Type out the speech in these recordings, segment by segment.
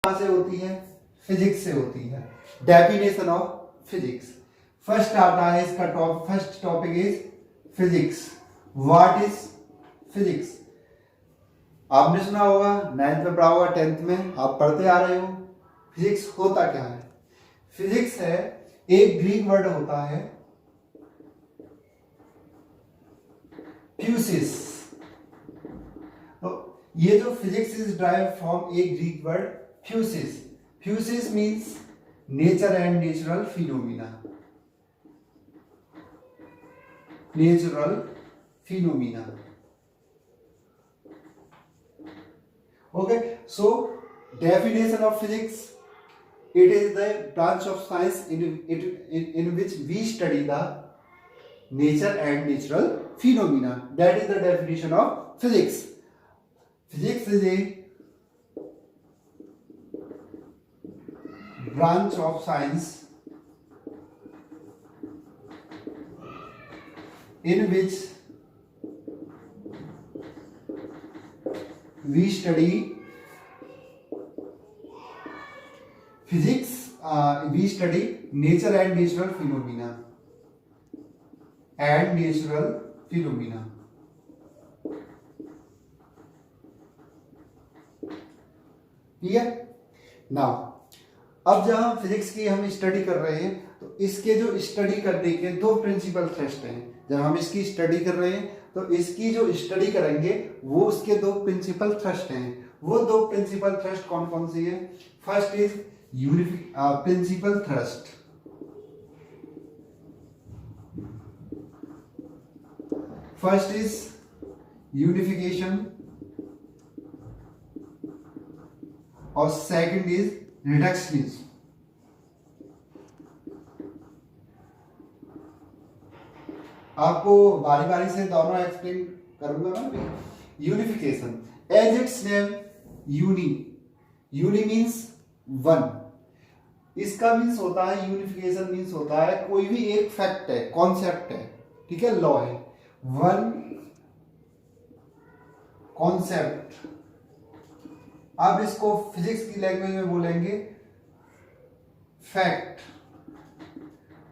कहाँ से होती है? फिजिक्स से होती है। डेफिनेशन ऑफ फिजिक्स फर्स्ट आता है इसका first topic is physics. What is physics? आपने सुना होगा, 9th में पढ़ा होगा, 10th में आप पढ़ते आ रहे हो। फिजिक्स होता क्या है? फिजिक्स है एक ग्रीक वर्ड होता है फ्यूसिस। तो ये जो physics is derived from a Greek word physis. Physis means nature and natural phenomena. Natural phenomena. Okay, so definition of physics, it is the branch of science in which we study the nature and natural phenomena. That is the definition of physics. Physics is a branch of science in which we study physics, we study nature and natural phenomena and natural phenomena. ठीक है। Now अब जब हम physics की हम study कर रहे हैं तो इसके जो स्टडी करने के दो प्रिंसिपल थ्रस्ट हैं। जब हम इसकी स्टडी कर रहे हैं तो इसकी जो स्टडी करेंगे वो उसके दो प्रिंसिपल थ्रस्ट हैं। वो दो प्रिंसिपल थ्रस्ट कौन कौन सी है? First is principle thrust. First is unification और सेकंड इज रिडक्शनिज्म। आपको बारी बारी से दोनों एक्सप्लेन करूंगा मैं। Unification, as its name uni. Uni means one. इसका मीन्स होता है, यूनिफिकेशन मीन्स होता है कोई भी एक फैक्ट है, कॉन्सेप्ट है, ठीक है, लॉ है, वन कॉन्सेप्ट। आप इसको फिजिक्स की लैंग्वेज में बोलेंगे फैक्ट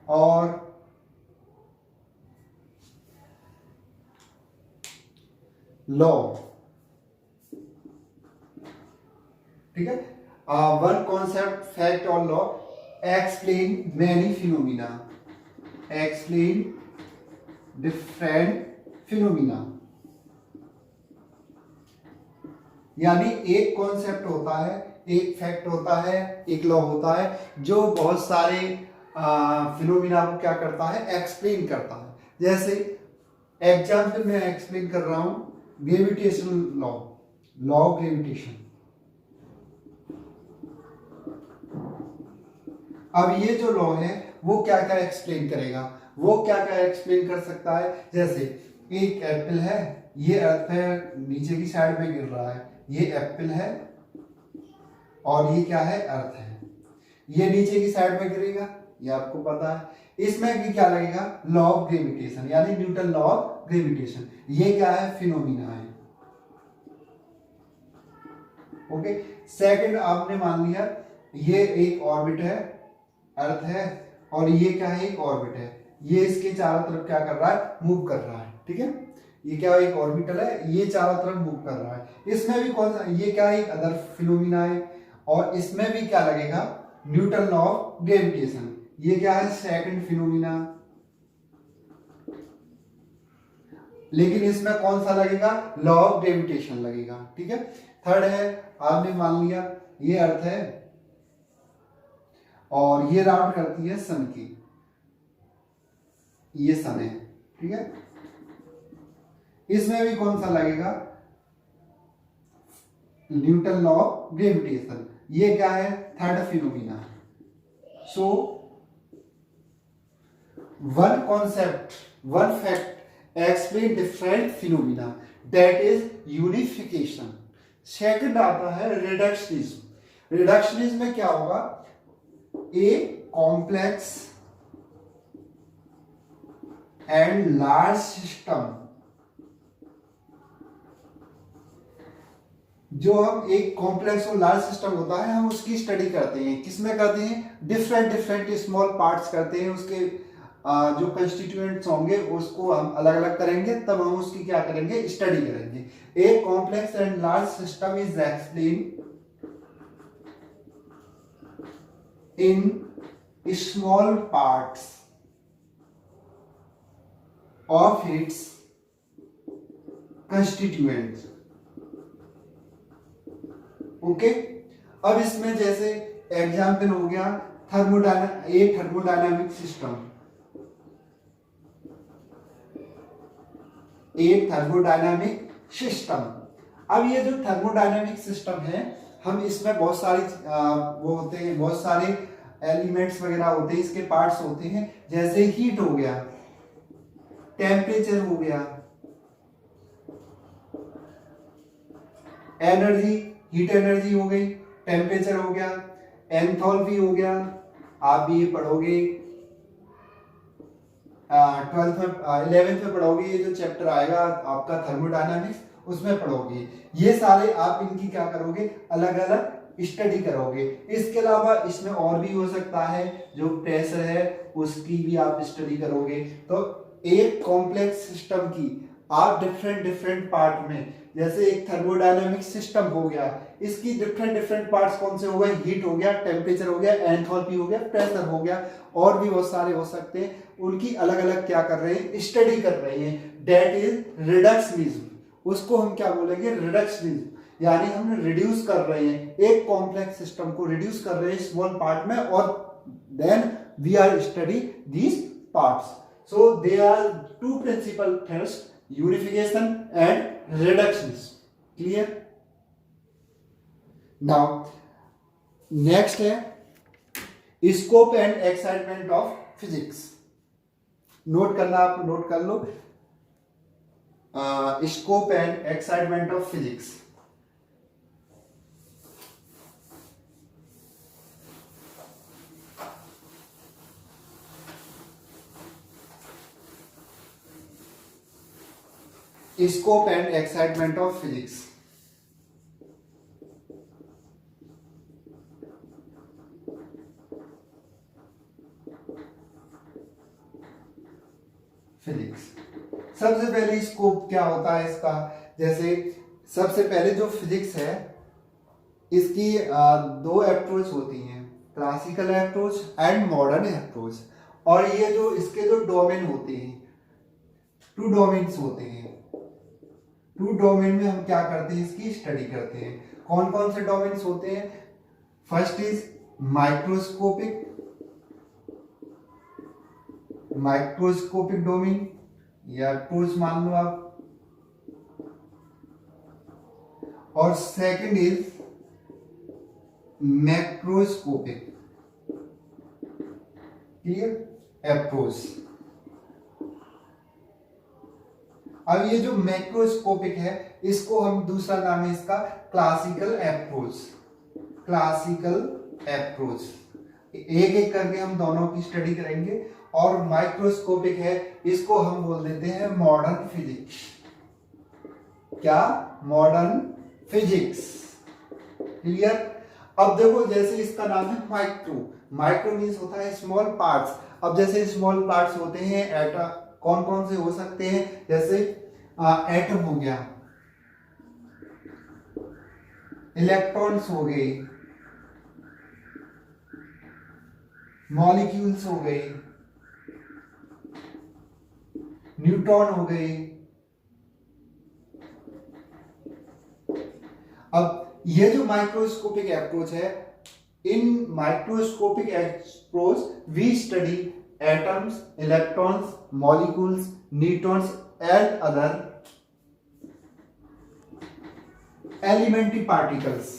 और लॉ, ठीक है। वन कॉन्सेप्ट, फैक्ट और law explain many phenomena, explain different phenomena. यानी एक कॉन्सेप्ट होता है, एक फैक्ट होता है, एक लॉ होता है जो बहुत सारे फिनोमिना को क्या करता है? एक्सप्लेन करता है। जैसे एग्जाम्पल में एक्सप्लेन कर रहा हूं gravitational law, law of gravitation. अब ये जो लॉ है वो क्या क्या एक्सप्लेन करेगा? वो क्या क्या एक्सप्लेन कर सकता है? जैसे एक एप्पल है, ये अर्थ पे नीचे की साइड में गिर रहा है, ये एप्पल है और ये क्या है? अर्थ है। ये नीचे की साइड में गिरेगा, ये आपको पता है। इसमें भी क्या लगेगा? लॉ ऑफ ग्रेविटेशन, यानी न्यूटन लॉ ऑफ ग्रेविटेशन। ये क्या है? फिनोमिना है। ओके। सेकंड, आपने मान लिया ये एक ऑर्बिट है, अर्थ है, और ये क्या है? एक ऑर्बिट है। ये इसके चारों तरफ क्या कर रहा है? मूव कर रहा है, ठीक है। ये क्या एक ऑर्बिटल है, ये चारों तरफ मूव कर रहा है। इसमें भी कौन सा? ये क्या है? एक अदर फिनोमिना है। और इसमें भी क्या लगेगा? Newton law of gravitation. ये क्या है? Second phenomena. लेकिन इसमें कौन सा लगेगा? लॉ ऑफ ग्रेविटेशन लगेगा, ठीक है। थर्ड है, आपने मान लिया ये अर्थ है और ये राउंड करती है सन की, ये सन है, ठीक है। इसमें भी कौन सा लगेगा? Newton law of gravitation. ये क्या है? Third phenomena. So one concept, one fact explain different phenomena, that is unification. Second आता है रिडक्शनिज्म। रिडक्शनिज्म में क्या होगा? A complex and large system जो हम एक कॉम्प्लेक्स और लार्ज सिस्टम होता है हम उसकी स्टडी करते हैं, किसमें करते हैं, डिफरेंट डिफरेंट स्मॉल पार्ट्स करते हैं, उसके जो कंस्टिट्यूएंट्स होंगे उसको हम अलग अलग करेंगे, तब हम उसकी क्या करेंगे, स्टडी करेंगे। A complex and large system is explain in small parts of its constituents. Okay, अब इसमें जैसे एग्जाम्पल हो गया थर्मोडायनामिक सिस्टम, एक थर्मोडायनामिक सिस्टम। अब ये जो थर्मोडायनामिक सिस्टम है, हम इसमें बहुत सारी वो होते हैं, बहुत सारे एलिमेंट्स वगैरह होते हैं, इसके पार्ट्स होते हैं, जैसे हीट हो गया, टेम्परेचर हो गया, एनर्जी, हीट एनर्जी हो गई, टेम्परेचर हो गया, एंथैल्पी हो गया। आप भी ये पढ़ोगे 12th में 11th में पढ़ोगे, ये जो चैप्टर आएगा आपका थर्मोडायनामिक्स, उसमें पढ़ोगे। ये सारे आप इनकी क्या करोगे, अलग अलग स्टडी करोगे। इसके अलावा इसमें और भी हो सकता है, जो प्रेशर है उसकी भी आप स्टडी करोगे। तो एक कॉम्प्लेक्स सिस्टम की आप डिफरेंट डिफरेंट पार्ट में, जैसे एक थर्मोडायनामिक सिस्टम हो गया, इसकी डिफरेंट डिफरेंट पार्ट्स कौन से हो गए, हीट हो गया, टेम्परेचर हो गया, एंथैल्पी हो गया, प्रेशर हो गया, और भी बहुत सारे हो सकते हैं, उनकी अलग अलग क्या कर रहे हैं, स्टडी कर रहे हैं। दैट इज रिडक्शनिज्म, उसको हम क्या बोलेंगे, रिडक्शनिज्म, यानी हम रिड्यूस कर रहे हैं, एक कॉम्प्लेक्स सिस्टम को रिड्यूस कर रहे हैं स्मॉल पार्ट में, और then we are study these parts. So there are two principal theories, unification and reductionism. Clear? Now next है scope and excitement of physics. Note करना, आप नोट कर लो, scope and excitement of physics. Scope and excitement of physics. Physics, सबसे पहले scope क्या होता है इसका, जैसे सबसे पहले जो फिजिक्स है इसकी दो अप्रोच होती हैं, classical approach and modern approach. और ये जो इसके जो डोमेन होते हैं, टू डोमेन्स होते हैं, टू डोमेन में हम क्या करते हैं, इसकी स्टडी करते हैं। कौन कौन से डोमेन्स होते हैं, first is microscopic, microscopic domain या टूल्स मान लो आप, और second is macroscopic, clear, approach. अब ये जो मैक्रोस्कोपिक है, इसको हम दूसरा नाम है इसका क्लासिकल अप्रोच, क्लासिकल अप्रोच। एक एक करके हम दोनों की स्टडी करेंगे। और माइक्रोस्कोपिक है, इसको हम बोल देते हैं मॉडर्न फिजिक्स। क्या, मॉडर्न फिजिक्स, क्लियर। अब देखो, जैसे इसका नाम है माइक्रो, माइक्रो मीन्स होता है स्मॉल पार्ट्स। अब जैसे स्मॉल पार्ट्स होते हैं एटम, कौन कौन से हो सकते हैं, जैसे एटम हो गया, इलेक्ट्रॉन्स हो गए, मॉलिक्यूल्स हो गए, न्यूट्रॉन हो गए। अब ये जो माइक्रोस्कोपिक अप्रोच है, in microscopic approach we study atoms, electrons, molecules, neutrons and other elementary particles.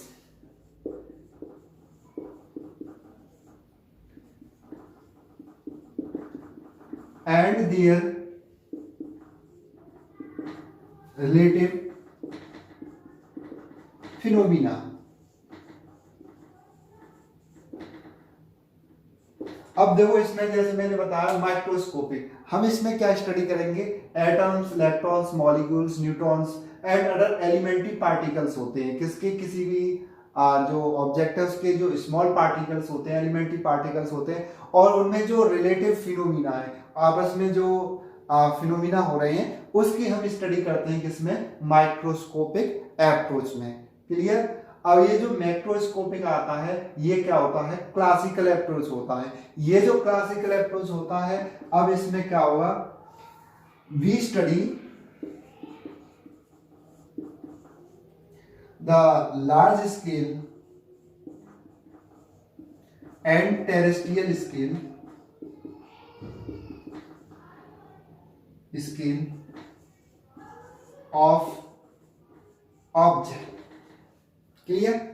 And their relative phenomena. अब देखो, इसमें जैसे मैंने बताया माइक्रोस्कोपिक, हम इसमें क्या स्टडी करेंगे, atoms, electrons, molecules, neutrons, and other elementary particles होते हैं किसके, किसी भी जो ऑब्जेक्ट है उसके जो स्मॉल पार्टिकल्स होते हैं, एलिमेंट्री पार्टिकल्स होते हैं, और उनमें जो रिलेटिव फिनोमिना है, आपस में जो फिनोमिना हो रहे हैं, उसकी हम स्टडी करते हैं किसमें, माइक्रोस्कोपिक अप्रोच में। क्लियर। अब ये जो मैक्रोस्कोपिक आता है ये क्या होता है, क्लासिकल अप्रोच होता है। ये जो क्लासिकल अप्रोच होता है, अब इसमें क्या होगा, we study the large scale and terrestrial scale of object. Clear.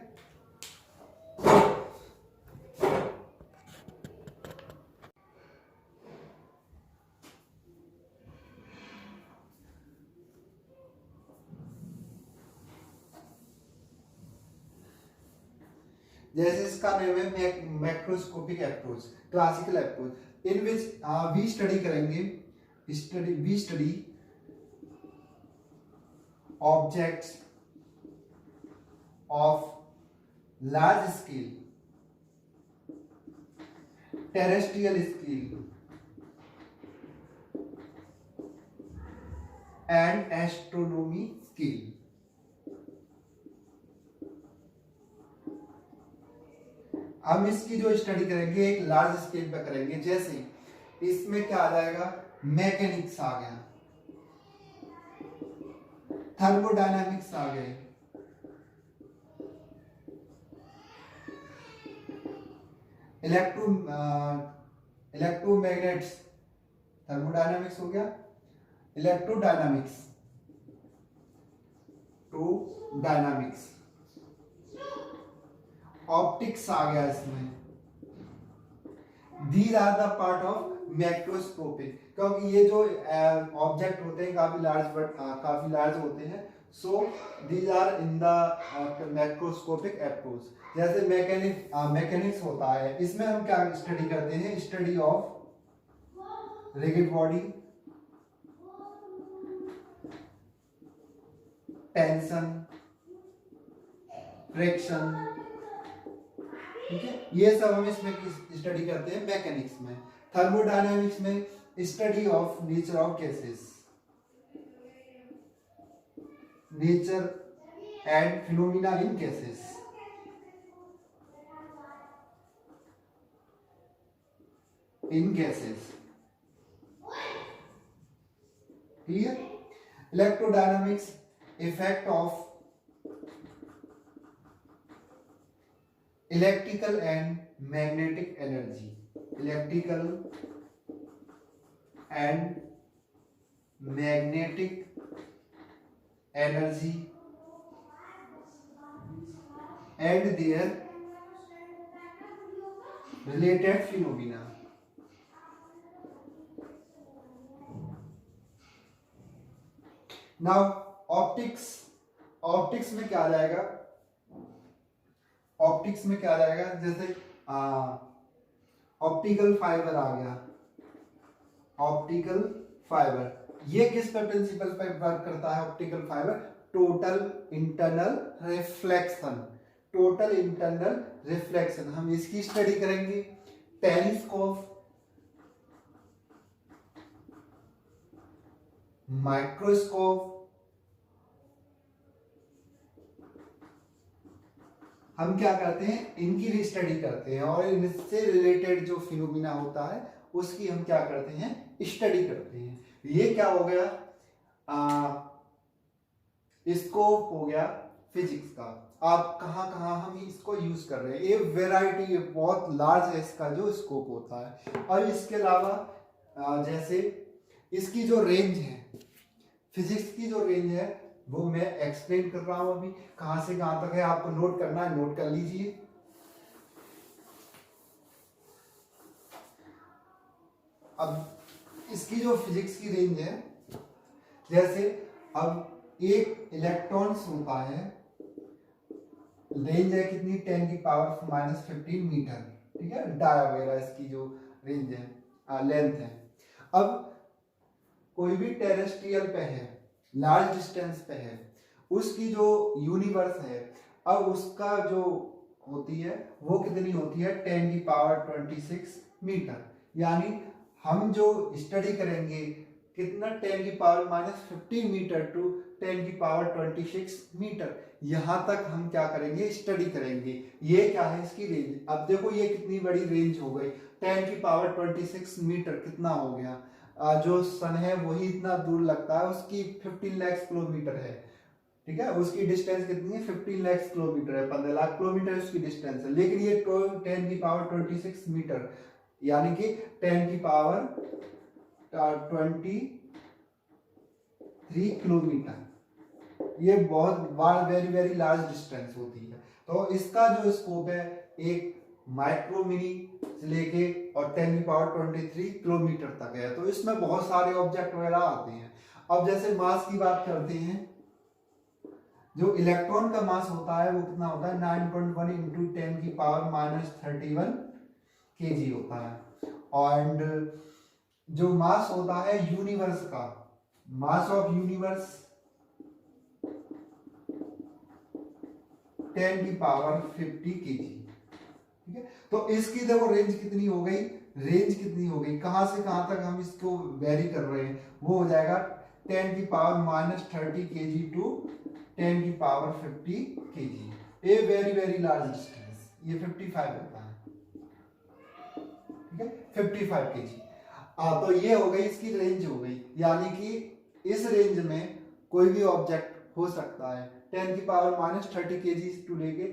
जैसे इसका नेम है macroscopic approach, classical approach, in which we study करेंगे, we study objects of large scale, terrestrial scale and astronomy scale. हम इसकी जो study करेंगे एक large scale पे करेंगे। जैसे इसमें क्या आ जाएगा, मैकेनिक्स आ गया, थर्मोडायनामिक्स आ गए, इलेक्ट्रोमैग्नेट्स, थर्मोडायनामिक्स हो गया, इलेक्ट्रोडायनामिक्स, टू डायनामिक्स, ऑप्टिक्स आ गया इसमें। These are the part of macroscopic, क्योंकि ये जो ऑब्जेक्ट होते हैं काफी लार्ज होते हैं, so these are in the macroscopic approach. जैसे मैकेनिक्स होता है, इसमें हम क्या स्टडी करते हैं, study of rigid body, tension, friction, ठीक है, ये सब हम इसमें स्टडी करते हैं मैकेनिक्स में। थर्मोडायनामिक्स में study of nature of gases, nature and phenomena in gases. Clear. Electrodynamics, effect of electrical and magnetic energy, electrical and magnetic energy and their related phenomena. Now optics में क्या आ जाएगा, optics में क्या आ जाएगा, जैसे optical fibre आ गया, optical fibre, ये किस पर प्रिंसिपल पर वर्क करता है optical fibre, total internal reflection, total internal reflection, हम इसकी स्टडी करेंगे। टेलीस्कोप, माइक्रोस्कोप, हम क्या करते हैं, इनकी स्टडी करते हैं, और इनसे रिलेटेड जो फिनोमिना होता है उसकी हम क्या करते हैं, स्टडी करते हैं। ये क्या हो गया, स्कोप हो गया फिजिक्स का। आप कहाँ कहाँ हम इसको यूज कर रहे हैं, ये वेराइटी बहुत लार्ज है इसका जो स्कोप होता है। और इसके अलावा जैसे इसकी जो रेंज है, फिजिक्स की जो रेंज है वो मैं एक्सप्लेन कर रहा हूं अभी, कहां से कहां तक है, आपको नोट करना है, नोट कर लीजिए। अब इसकी जो फिजिक्स की रेंज है, जैसे अब एक इलेक्ट्रॉन्स होता है, रेंज है कितनी, 10 की पावर -15 मीटर, ठीक है, डाया वगैरह इसकी जो रेंज है, लेंथ है। अब कोई भी टेरेस्ट्रियल पे है, लार्ज डिस्टेंस पे है, उसकी जो यूनिवर्स है, अब उसका जो होती है वो कितनी होती है, 10⁻26 मीटर। यानी हम जो स्टडी करेंगे कितना, 10⁻15 मीटर टू 10⁻26 मीटर, यहां तक हम क्या करेंगे, स्टडी करेंगे। ये क्या है, इसकी रेंज। अब देखो ये कितनी बड़ी रेंज हो गई, 10⁻26 मीटर कितना हो गया, जो सन है वही इतना दूर लगता है, उसकी 15 लाख किलोमीटर है, ठीक है। उसकी डिस्टेंस कितनी है, 15 लाख किलोमीटर है, 15 लाख किलोमीटर उसकी डिस्टेंस है। लेकिन ये 10⁻26 मीटर यानी कि 10⁻23 किलोमीटर, ये बहुत वेरी वेरी लार्ज डिस्टेंस होती है। तो इसका जो स्कोप है एक माइक्रो मिनी से लेके और 10⁻23 किलोमीटर तक है। तो इसमें बहुत सारे ऑब्जेक्ट वगैरह आते हैं। अब जैसे मास की बात करते हैं, जो इलेक्ट्रॉन का मास होता है वो कितना होता है, 9.1 इंटू 10⁻31 kg होता है। और जो मास होता है यूनिवर्स का, मास ऑफ यूनिवर्स 10⁻50 kg, ठीक है। तो इसकी देखो रेंज कितनी हो गई, रेंज कितनी हो गई, कहां से कहां तक हम इसको वेरी कर रहे हैं, वो हो जाएगा 10⁻30 kg to 10⁻50 kg, a very very large distance, ये 55 होता है, ठीक है, 55 kg। तो ये हो गई इसकी रेंज हो गई, यानी कि इस रेंज में कोई भी ऑब्जेक्ट हो सकता है 10⁻30 kg टू लेके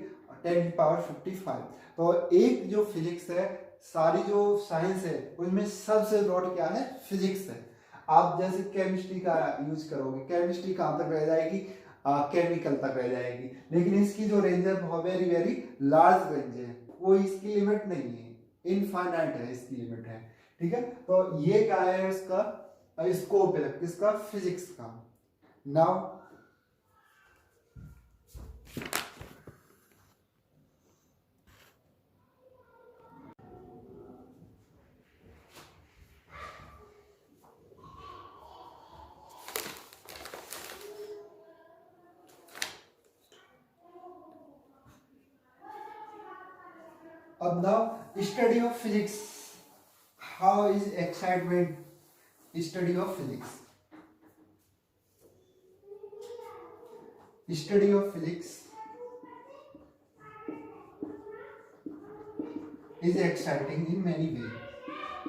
10⁻55। तो एक जो फिजिक्स है, सारी जो साइंस है उनमें सबसे ब्रॉड क्या है, फिजिक्स है। आप जैसे केमिस्ट्री का यूज करोगे, केमिस्ट्री कहां तक रह जाएगी, केमिकल तक रह जाएगी, लेकिन इसकी जो रेंज है बहुत वेरी वेरी लार्ज रेंज है, कोई इसकी लिमिट नहीं है, इनफाइनाइट है इसकी लिमिट है, ठीक है। तो ये क्या है, इसका स्कोप है, किसका, फिजिक्स का। नाउ अब now study of physics, how is excitement, study of physics, study of physics is exciting in many ways,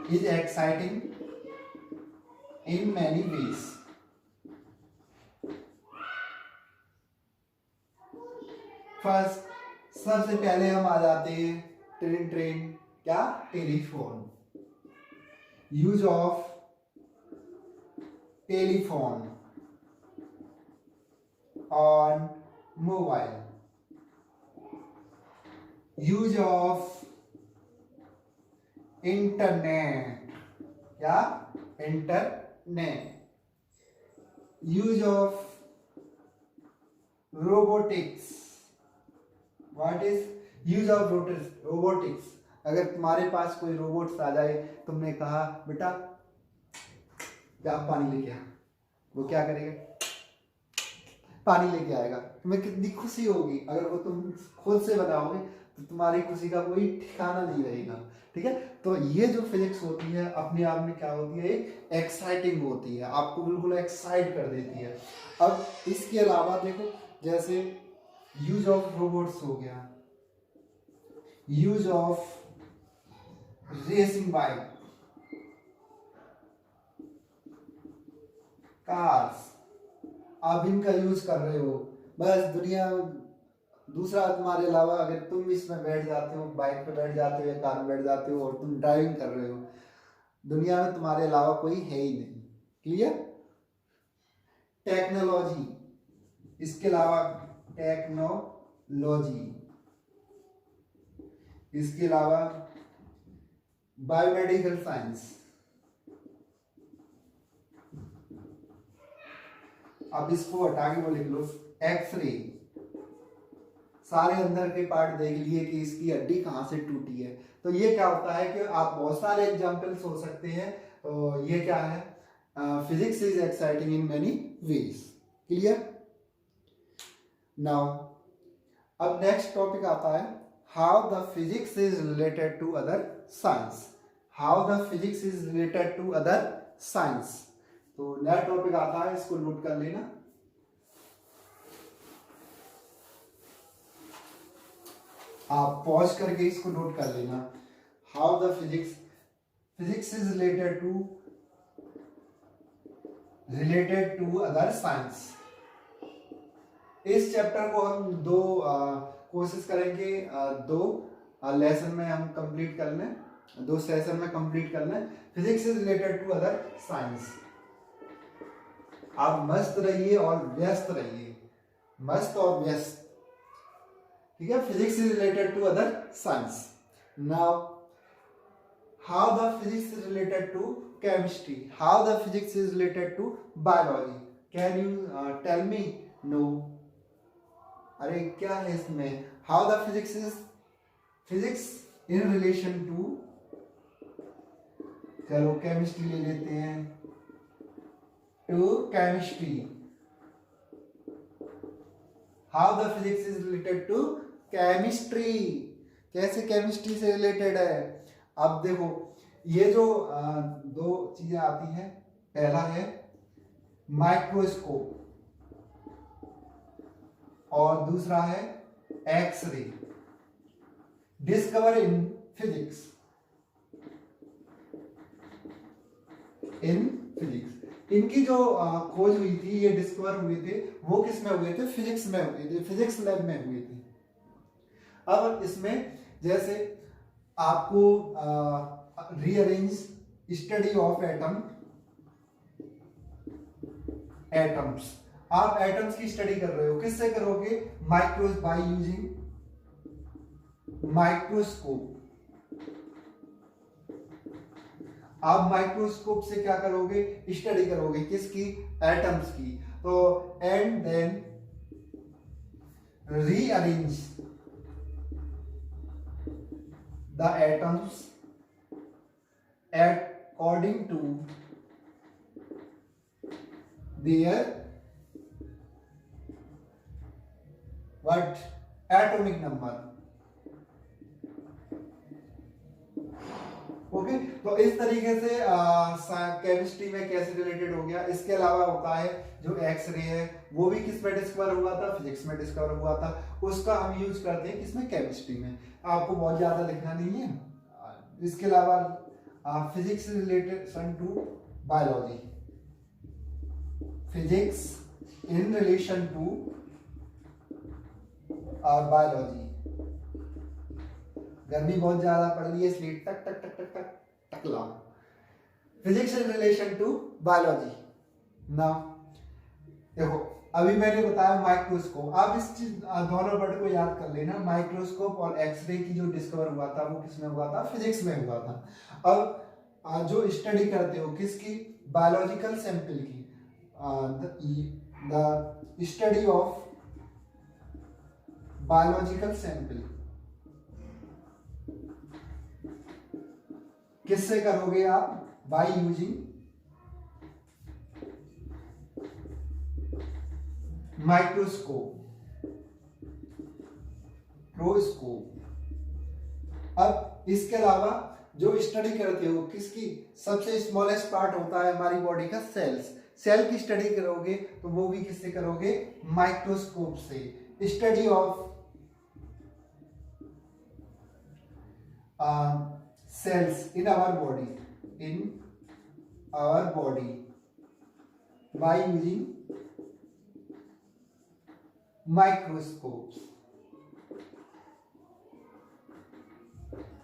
is exciting in many ways। First, सबसे पहले हम आ जाते हैं ट्रेन क्या, telephone, use of telephone on mobile, use of internet, क्या, internet, use of robotics, what is use of robotics. अगर तुम्हारे पास कोई रोबोट्स आ जाए, तुमने कहा बेटा क्या पानी लेके आ, वो क्या करेगा, पानी लेके आएगा, तुम्हें कितनी खुशी होगी। अगर वो तुम खुद से बनाओगे तो तुम्हारी खुशी का कोई ठिकाना नहीं रहेगा, ठीक है। तो ये जो फिजिक्स होती है अपने आप में क्या होती है, एक्साइटिंग होती है, आपको बिल्कुल एक्साइट कर देती है। अब इसके अलावा देखो, जैसे यूज ऑफ रोबोट्स हो गया, use of racing bike, cars, आप इनका यूज कर रहे हो, बस दुनिया दूसरा तुम्हारे अलावा, अगर तुम इसमें बैठ जाते हो, बाइक पे बैठ जाते हो या कार में बैठ जाते हो और तुम ड्राइविंग कर रहे हो, दुनिया में तुम्हारे अलावा कोई है ही नहीं, क्लियर। टेक्नोलॉजी, इसके अलावा टेक्नोलॉजी, इसके अलावा बायोमेडिकल साइंस। अब इसको हटा के वो लिख लो, एक्सरे, सारे अंदर के पार्ट देख लिए कि इसकी हड्डी कहां से टूटी है। तो ये क्या होता है कि आप बहुत सारे एग्जाम्पल्स हो सकते हैं। तो ये क्या है, physics is exciting in many ways, clear. Now अब नेक्स्ट टॉपिक आता है how the physics is related to other science. How the physics is related to other science. तो नया टॉपिक आता है, इसको नोट कर लेना। आप पॉज करके इसको नोट कर लेना। How the physics is related to other science. इस चैप्टर को हम दो कोशिश करेंगे, दो लेसन में हम कंप्लीट कर लें, दो सेशन में कंप्लीट कर लें। Physics is related to other science. आप मस्त रहिए और व्यस्त रहिए, मस्त और व्यस्त, ठीक है। Physics is related to other science. Now how the physics is related to chemistry. How the physics is related to biology. Can you tell me? No. अरे क्या है इसमें? How the physics in relation to, चलो chemistry ले लेते हैं, to chemistry. How the physics is related to chemistry. कैसे chemistry से रिलेटेड है? अब देखो ये जो दो चीजें आती हैं, पहला है माइक्रोस्कोप और दूसरा है एक्सरे। डिस्कवर इन फिजिक्स, इनकी जो खोज हुई थी, ये डिस्कवर हुए थे, वो किस में हुए थे? फिजिक्स में हुए थे, फिजिक्स लैब में हुए थे। अब इसमें जैसे आपको रीअरेंज स्टडी ऑफ एटम्स, आप एटम्स की स्टडी कर रहे हो, किससे करोगे? By using microscope. आप माइक्रोस्कोप से क्या करोगे? स्टडी करोगे, किसकी? एटम्स की। तो and then rearrange the atoms according to their what? Atomic number। Okay, तो इस तरीके से केमिस्ट्री में कैसे रिलेटेड हो गया। इसके अलावा होता है जो एक्सरे है, वो भी किस में डिस्कवर हुआ था? फिजिक्स में डिस्कवर हुआ था। उसका हम यूज करते हैं किसमें? केमिस्ट्री में। आपको बहुत ज्यादा लिखना नहीं है। इसके अलावा physics related to biology, physics in relation to biology. गर्मी बहुत ज्यादा पड़ रही है इसलिए टक टक टक टक टक टकला। Physics in relation to biology. ना देखो अभी मैंने बताया माइक्रोस्कोप, आप इस दोनों वर्ड को याद कर लेना। माइक्रोस्कोप और एक्सरे की जो डिस्कवर हुआ था वो किसमें हुआ था? फिजिक्स में हुआ था। अब जो स्टडी करते हो किसकी? बायोलॉजिकल सैंपल की, the study of biological sample किससे करोगे आप? Bye using microscope. अब इसके अलावा जो स्टडी करते हो किसकी? सबसे स्मॉलेस्ट पार्ट होता है हमारी बॉडी का सेल्स। सेल की स्टडी करोगे तो वो भी किससे करोगे? माइक्रोस्कोप से। Study of cells in our body by using microscope.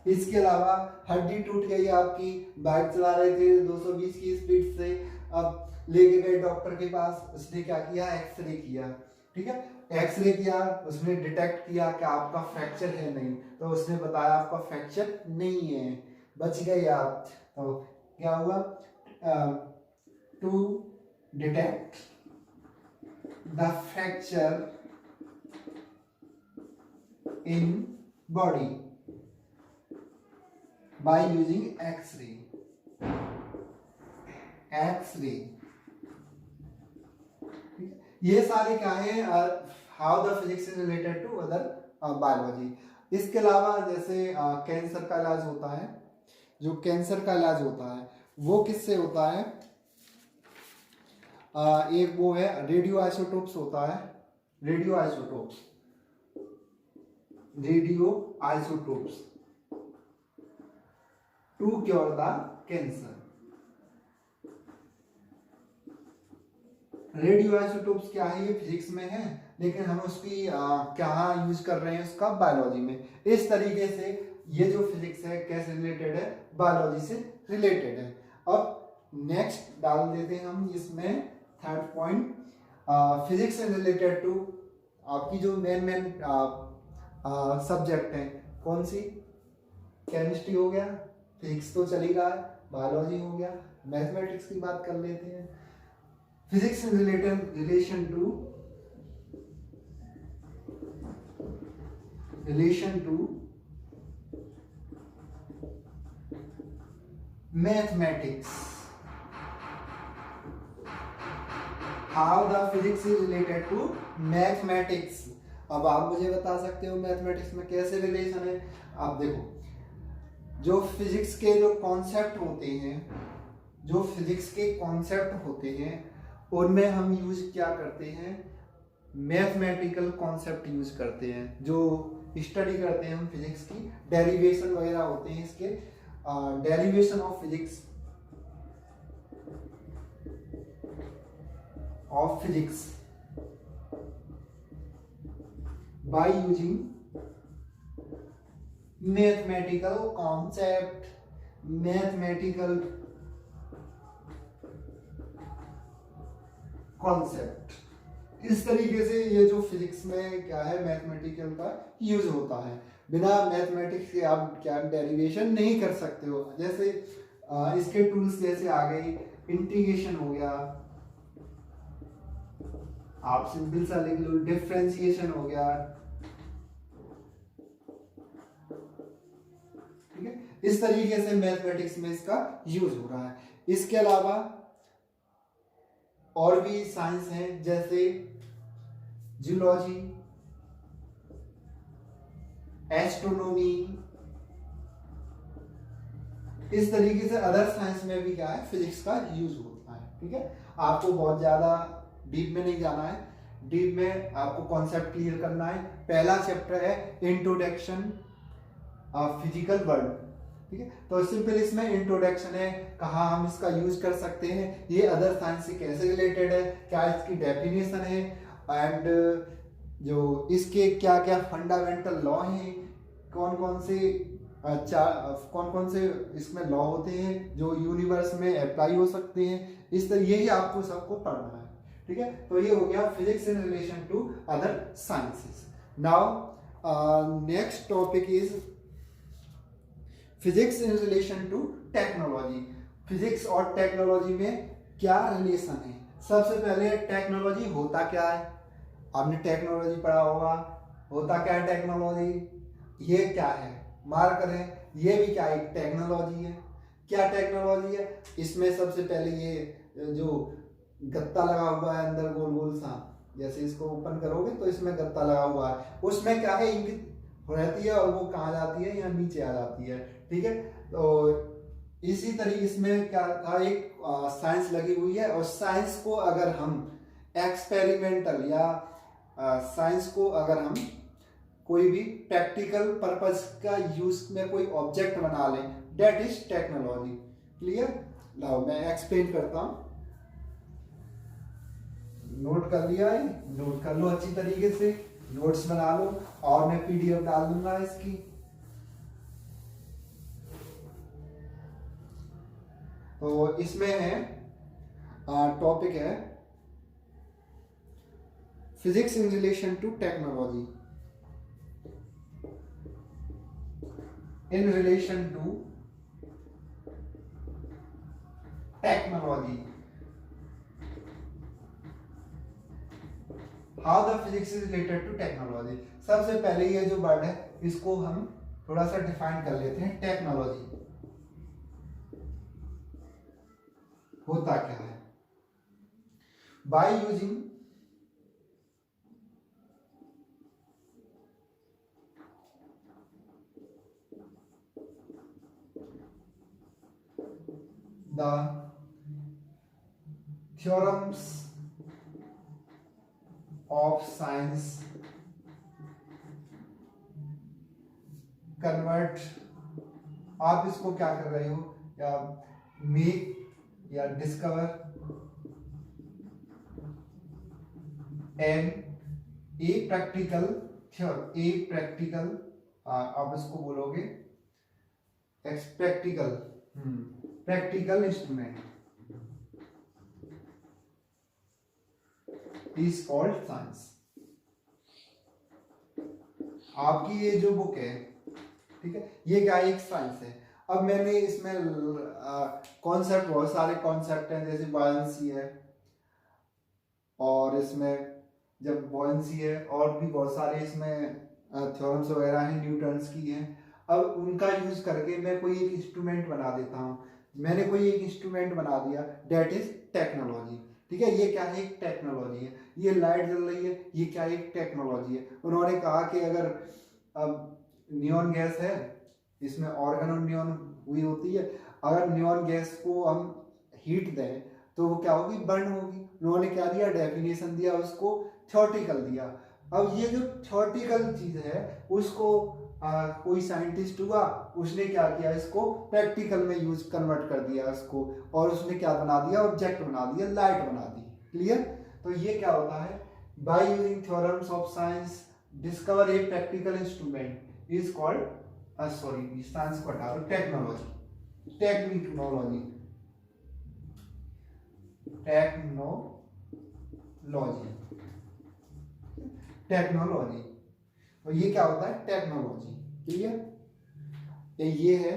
इसके अलावा हड्डी टूट गई आपकी, बाइक चला रहे थे 220 की स्पीड से, अब लेके गए डॉक्टर के पास, उसने क्या किया? एक्सरे किया। ठीक है, एक्सरे किया, उसने डिटेक्ट किया कि आपका फ्रैक्चर है नहीं, तो उसने बताया आपका फ्रैक्चर नहीं है, बच गए आप। तो क्या हुआ? To detect the fracture in body by using X-ray। ये सारे क्या है? How the physics is related to other biology. इसके अलावा जैसे कैंसर का इलाज होता है, जो कैंसर का इलाज होता है वो किससे होता है, एक वो है रेडियो आइसोटोप्स होता है, radio isotopes, radio isotopes to cure the cancer. Radio isotopes क्या है, ये फिजिक्स में है लेकिन हम उसकी क्या यूज कर रहे हैं उसका बायोलॉजी में। इस तरीके से ये जो फिजिक्स है कैसे रिलेटेड है, बायोलॉजी से रिलेटेड है। अब नेक्स्ट डाल देते हैं हम इसमें third point, physics is related to आपकी जो मेन सब्जेक्ट है कौन सी, केमिस्ट्री हो गया, फिजिक्स तो चलेगा, बायोलॉजी हो गया, मैथमेटिक्स की बात कर लेते हैं। Physics in relation to mathematics, how the physics is related to mathematics। अब आप मुझे बता सकते हो मैथमेटिक्स में कैसे रिलेशन है। आप देखो जो फिजिक्स के जो कॉन्सेप्ट होते हैं, जो फिजिक्स के कॉन्सेप्ट होते हैं उनमें हम यूज क्या करते हैं, मैथमेटिकल कॉन्सेप्ट यूज करते हैं। जो स्टडी करते हैं हम फिजिक्स की, डेरिवेशन वगैरह होते हैं इसके, derivation of physics, by using mathematical concept, mathematical concept. इस तरीके से ये जो फिजिक्स में क्या है मैथमेटिकल का यूज होता है। बिना मैथमेटिक्स के आप क्या डेरिवेशन नहीं कर सकते हो। जैसे इसके टूल्स जैसे आ गए, इंटीग्रेशन हो गया, आप सिंपल सा लिख लो, डिफरेंशिएशन हो गया, ठीक है। इस तरीके से मैथमेटिक्स में इसका यूज हो रहा है। इसके अलावा और भी साइंस हैं जैसे जूलॉजी, एस्ट्रोनॉमी, इस तरीके से अदर साइंस में भी क्या है फिजिक्स का यूज होता है, ठीक है। आपको बहुत ज्यादा डीप में नहीं जाना है, डीप में आपको कॉन्सेप्ट क्लियर करना है। पहला चैप्टर है इंट्रोडक्शन ऑफ फिजिकल वर्ल्ड, ठीक है। तो सिंपल इसमें इंट्रोडक्शन है, कहाँ हम इसका यूज कर सकते हैं, ये अदर साइंस से कैसे रिलेटेड है, क्या इसकी डेफिनेशन है, एंड जो इसके क्या क्या फंडामेंटल लॉ हैं, कौन कौन से इसमें लॉ होते हैं जो यूनिवर्स में अप्लाई हो सकते हैं। इस तरह यही आपको सबको पढ़ना है, ठीक है। तो ये हो गया physics in relation to other sciences. Now next topic is physics in relation to technology. Physics और टेक्नोलॉजी में क्या रिलेशन है। सबसे पहले टेक्नोलॉजी होता क्या है, आपने टेक्नोलॉजी पढ़ा होगा, होता क्या है टेक्नोलॉजी, ये क्या है, मार्क करें, ये भी क्या एक टेक्नोलॉजी है। क्या टेक्नोलॉजी है, इसमें सबसे पहले ये जो गत्ता लगा हुआ है अंदर गोल गोल सा, जैसे इसको ओपन करोगे तो इसमें गत्ता लगा हुआ है, उसमें क्या है इंक रहती है और वो कहाँ जाती है, यहाँ नीचे आ जाती है, ठीक है। तो इसी तरीके इसमें क्या था, एक साइंस लगी हुई है, और साइंस को अगर हम एक्सपेरिमेंटल या साइंस को अगर हम कोई भी प्रैक्टिकल पर्पस का यूज में कोई ऑब्जेक्ट बना लें, डेट इज टेक्नोलॉजी। क्लियर। लाओ मैं एक्सप्लेन करता हूं, नोट कर लिया है, नोट कर लो अच्छी तरीके से, नोट्स बना लो, और मैं पीडीएफ डाल दूंगा इसकी। तो इसमें है टॉपिक है physics in relation to technology, in relation to technology, how the physics is related to technology. सबसे पहले ये जो वर्ड है इसको हम थोड़ा सा डिफाइन कर लेते हैं। टेक्नोलॉजी होता क्या है, by using the theorems of science convert, आप इसको क्या कर रहे हो, या मेक या discover an a practical theorem, a practical, आप इसको बोलोगे practical, practical instrument is called science. आपकी ये जो बुक है, ठीक है, ये क्या एक साइंस है। अब मैंने इसमें कॉन्सेप्ट, बहुत सारे कॉन्सेप्ट हैं, जैसे बॉयंसी है, और इसमें जब बॉयंसी है और भी बहुत सारे इसमें थ्योरम्स वगैरह हैं, न्यूटन्स की हैं। अब उनका यूज करके मैं कोई एक इंस्ट्रूमेंट बना देता हूँ। मैंने कोई एक इंस्ट्रूमेंट बना दिया, डेट इज टेक्नोलॉजी। ठीक है, ये क्या है, एक टेक्नोलॉजी है। ये लाइट जल रही है, ये क्या है, एक टेक्नोलॉजी है। उन्होंने कहा कि अगर अब नियॉन गैस है, इसमें ऑर्गन और नियॉन हुई होती है, अगर नियॉन गैस को हम हीट दें तो वो क्या होगी, बर्न होगी। उन्होंने क्या दिया, डेफिनेशन दिया, उसको थ्योरेटिकल दिया। अब ये जो थ्योरेटिकल चीज है उसको कोई साइंटिस्ट हुआ, उसने क्या किया, इसको प्रैक्टिकल में यूज कन्वर्ट कर दिया इसको, और उसने क्या बना दिया, ऑब्जेक्ट बना दिया, लाइट बना दी। क्लियर। तो ये क्या होता है, by using theorems of science discover a practical instrument is called, sorry science को हटा दो, टेक्नोलॉजी, टेक्नोलॉजी, टेक्नोलॉजी, टेक्नोलॉजी। और ये क्या होता है, टेक्नोलॉजी। क्लियर। ये है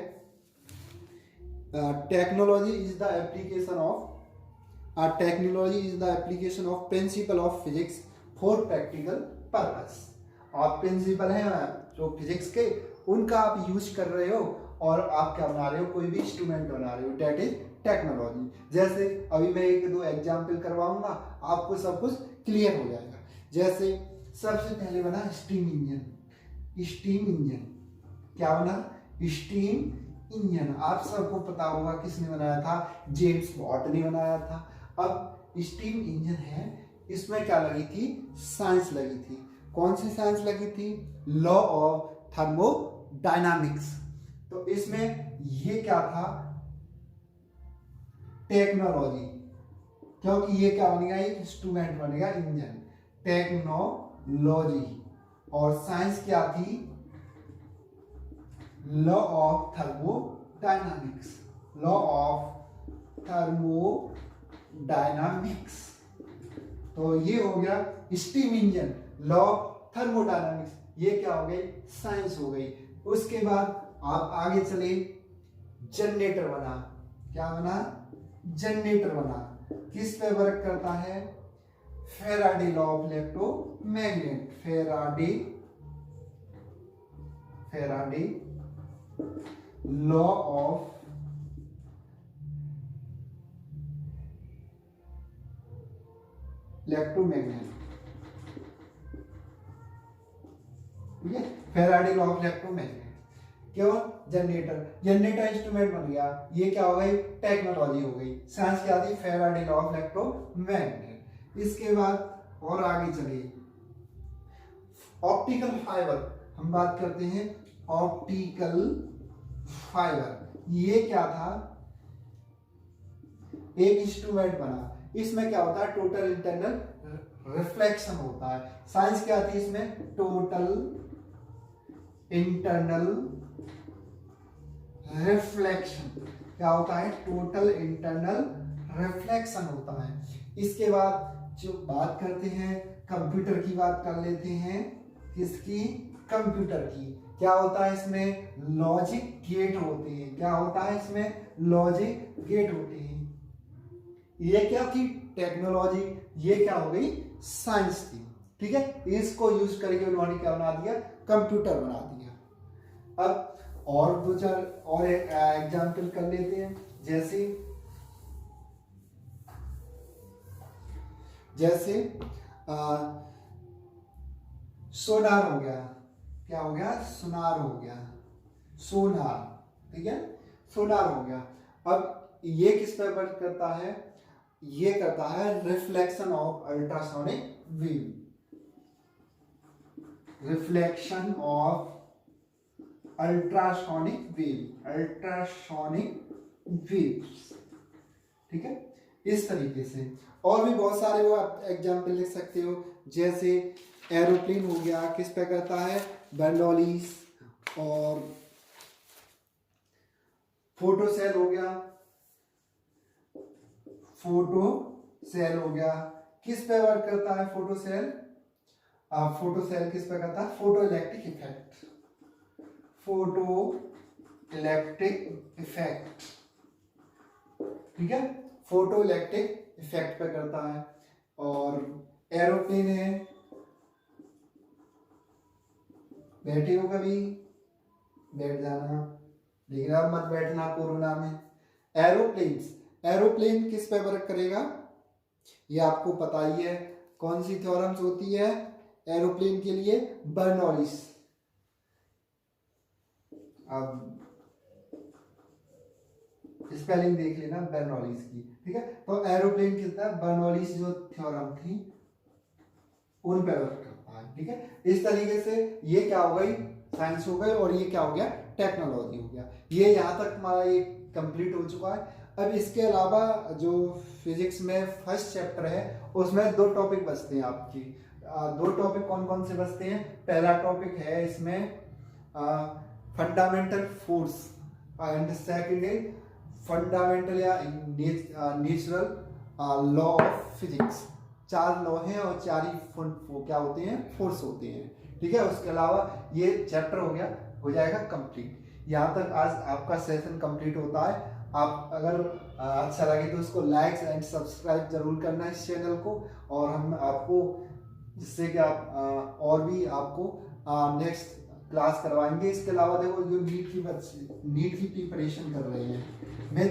technology is the application of, technology is the application of principle of physics for practical purpose. आप प्रिंसिपल हैं जो फिजिक्स के, उनका आप यूज कर रहे हो और आप क्या बना रहे हो, कोई भी इंस्ट्रूमेंट बना रहे हो, डेट इज टेक्नोलॉजी। जैसे अभी मैं एक दो एग्जाम्पल करवाऊंगा, आपको सब कुछ क्लियर हो जाएगा। जैसे सबसे पहले बना स्टीम इंजन। स्टीम इंजन क्या बना, स्टीम इंजन। आप सबको पता होगा किसने बनाया था, जेम्स वॉट ने बनाया था। अब स्टीम इंजन है, इसमें क्या लगी थी, साइंस लगी थी। कौन सी साइंस लगी थी, लॉ ऑफ थर्मोडायनामिक्स। तो इसमें ये क्या था, टेक्नोलॉजी, क्योंकि ये क्या बनेगा, एक इंस्ट्रूमेंट बनेगा, इंजन, टेक्नोलॉजी। और साइंस क्या थी, law of thermodynamics, law of thermodynamics. तो ये हो गया steam engine, law of thermodynamics, ये क्या हो गई, साइंस हो गई। उसके बाद आप आगे चले, जनरेटर बना। क्या बना, जनरेटर बना। किस पे वर्क करता है, Faraday law of electromagnet, Faraday law of electromagnet. ठीक है, फैराडे लॉ ऑफ इलेक्ट्रोमैग्नेट। क्यों, जनरेटर, जनरेटर इंस्ट्रूमेंट बन गया, ये क्या हो गई, टेक्नोलॉजी हो गई। साइंस क्या थी, फैराडे लॉ ऑफ इलेक्ट्रोमैग्नेट। इसके बाद और आगे चलिए, ऑप्टिकल फाइबर, हम बात करते हैं ऑप्टिकल फाइबर। ये क्या था, एक इंस्ट्रूमेंट बना। इसमें क्या होता है, टोटल इंटरनल रिफ्लेक्शन होता है। साइंस क्या थी इसमें, टोटल इंटरनल रिफ्लेक्शन। क्या होता है, टोटल इंटरनल रिफ्लेक्शन होता है। इसके बाद जो बात करते हैं, कंप्यूटर की बात कर लेते हैं। किसकी, कंप्यूटर की। क्या होता है इसमें, लॉजिक गेट होते हैं। क्या होता है इसमें, लॉजिक गेट होते हैं। ये क्या थी, टेक्नोलॉजी। ये क्या हो गई, साइंस थी। ठीक है, इसको यूज करके उन्होंने क्या बना दिया, कंप्यूटर बना दिया। अब और दो चार और एग्जाम्पल कर लेते हैं। जैसे सोनार हो गया। क्या हो गया, सोनार हो गया, सोनार। ठीक है, सोनार हो गया। अब ये किस पे वर्क करता है, ये करता है reflection of ultrasonic wave, reflection of ultrasonic wave, ultrasonic waves, ठीक है। इस तरीके से और भी बहुत सारे वो आप एग्जाम्पल लिख सकते हो, जैसे एरोप्लेन हो गया, किस पे करता है, बर्नौलीज, और फोटो सेल हो गया, फोटो सेल हो गया, किस पे वर्क करता है फोटो सेल, फोटो सेल किस पे करता है, photo electric effect, photo electric effect, ठीक है, फोटो इलेक्ट्रिक इफेक्ट पे करता है। और एरोप्लेन है, बैठे हो कभी, बैठ जाना, लेकिन अब मत बैठना कोरोना में। एरोप्लेन किस पे वर्क करेगा, ये आपको पता ही है, कौन सी थ्योरम्स होती है एरोप्लेन के लिए, बर्नौलीज। अब स्पेलिंग देख लेना बर्नौलीज की, ठीक है। तो एरोप्लेन किसका, बर्नौलीज जो थ्योरम थी उन पे वर्क करता है, ठीक है। इस तरीके से ये क्या हो गई, साइंस हो गई, और ये क्या हो गया, टेक्नोलॉजी हो गया। ये यहाँ तक हमारा ये कंप्लीट हो चुका है। अब इसके अलावा जो फिजिक्स में फर्स्ट चैप्टर है उसमें 2 टॉपिक बचते हैं आपकी। 2 टॉपिक कौन कौन से बचते हैं, पहला टॉपिक है इसमें फंडामेंटल फोर्स, एंड सेकंड है फंडामेंटल या natural law of physics. 4 law हैं और 4 ही वो क्या होते हैं, फोर्स होते हैं, ठीक है। उसके अलावा ये चैप्टर हो जाएगा कंप्लीट। यहाँ तक आज आपका सेशन कंप्लीट होता है। आप अगर अच्छा लगे तो इसको लाइक एंड सब्सक्राइब जरूर करना इस चैनल को, और हम आपको जिससे कि आप और भी आपको नेक्स्ट क्लास करवाएंगे। इसके अलावा देखो जो नीट की प्रिपरेशन कर रहे हैं, मैं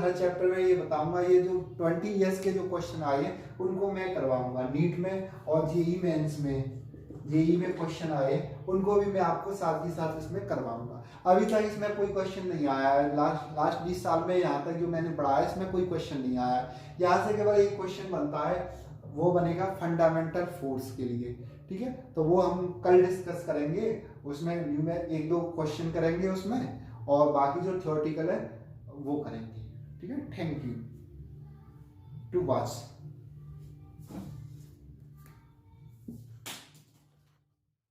हर चैप्टर में ये बताऊंगा, ये जो 20 ईयर्स के जो क्वेश्चन आए हैं उनको मैं करवाऊंगा नीट में, और जेईई मेंस में, जेईई में क्वेश्चन आए उनको भी मैं आपको साथ ही साथ इसमें करवाऊंगा। अभी तक इसमें कोई क्वेश्चन नहीं आया है, लास्ट 20 साल में यहाँ तक जो मैंने पढ़ाया इसमें कोई क्वेश्चन नहीं आया है। यहाँ से केवल एक क्वेश्चन बनता है, वो बनेगा फंडामेंटल फोर्स के लिए, ठीक है। तो वो हम कल डिस्कस करेंगे, उसमें 1-2 क्वेश्चन करेंगे उसमें, और बाकी जो थ्योरेटिकल है वो करेंगे, ठीक है। Thank you to watch.